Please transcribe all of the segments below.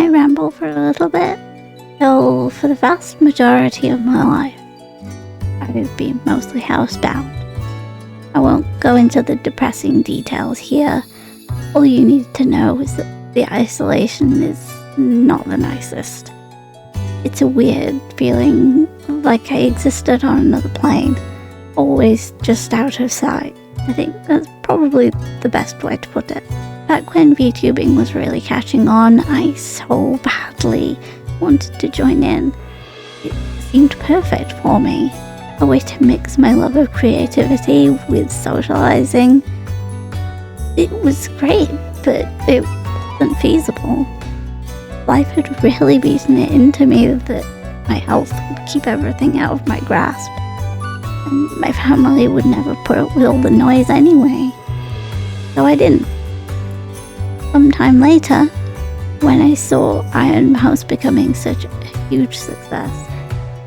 I ramble for a little bit? So, for the vast majority of my life, I've been mostly housebound. I won't go into the depressing details here. All you need to know is that the isolation is not the nicest. It's a weird feeling, like I existed on another plane, always just out of sight. I think that's probably the best way to put it. Back when VTubing was really catching on, I so badly wanted to join in. It seemed perfect for me. A way to mix my love of creativity with socializing. It was great, but it wasn't feasible. Life had really beaten it into me that my health would keep everything out of my grasp, and my family would never put up with all the noise anyway. So I didn't. Sometime later, when I saw Iron Mouse becoming such a huge success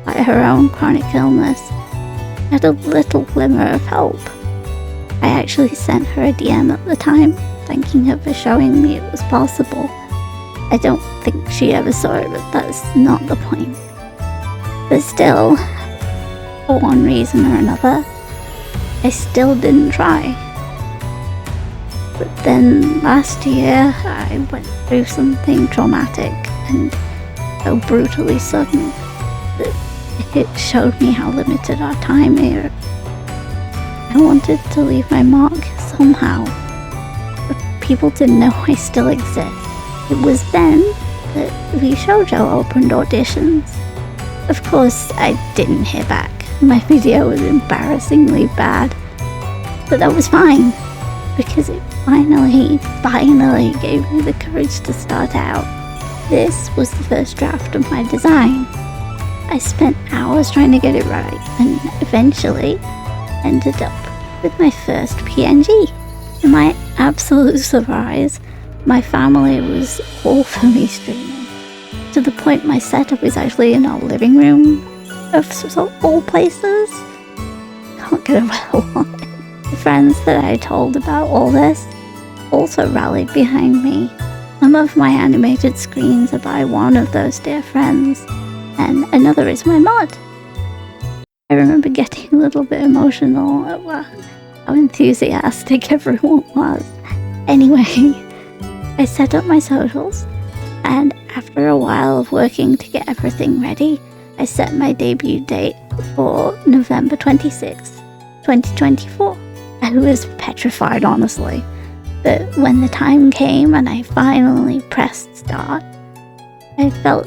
by her own chronic illness, I had a little glimmer of hope. I actually sent her a DM at the time, thanking her for showing me it was possible. I don't think she ever saw it, but that's not the point. But still, for one reason or another, I still didn't try. But then last year, I went through something traumatic and so brutally sudden that it showed me how limited our time is. I wanted to leave my mark somehow, but people didn't know I still exist. It was then that vShoujo opened auditions. Of course, I didn't hear back. My video was embarrassingly bad, but that was fine, because it finally gave me the courage to start out. This was the first draft of my design. I spent hours trying to get it right, and eventually ended up with my first PNG. To my absolute surprise, my family was all for me streaming, to the point my setup is actually in our living room, of all places. Can't get over that. The friends that I told about all this also rallied behind me. Some of my animated screens are by one of those dear friends, and another is my mod. I remember getting a little bit emotional at how enthusiastic everyone was. Anyway, I set up my socials, and after a while of working to get everything ready, I set my debut date for November 26th, 2024. I was petrified, honestly, but when the time came and I finally pressed start, I felt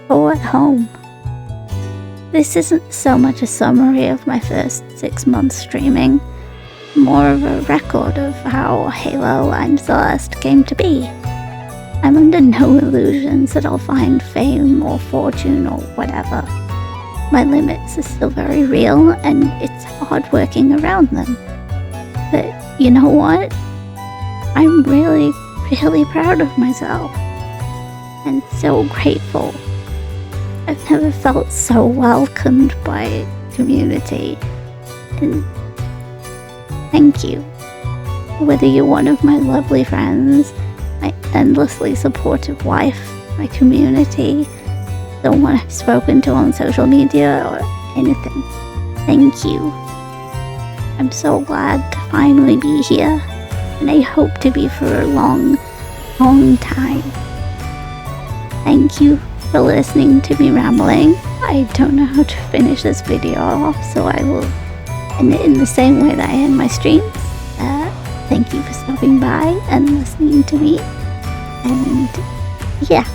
so at home. This isn't so much a summary of my first 6 months streaming, more of a record of how haloimceleste came to be. I'm under no illusions that I'll find fame or fortune or whatever. My limits are still very real, and it's hard working around them. But you know what? I'm really, really proud of myself, and so grateful. I've never felt so welcomed by a community, and thank you. Whether you're one of my lovely friends, my endlessly supportive wife, my community, someone I've spoken to on social media, or anything, thank you. I'm so glad to finally be here, and I hope to be for a long, long time. Thank you for listening to me rambling. I don't know how to finish this video off, so I will end it in the same way that I end my streams. Thank you for stopping by and listening to me, and yeah,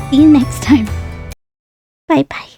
see you next time. Bye bye.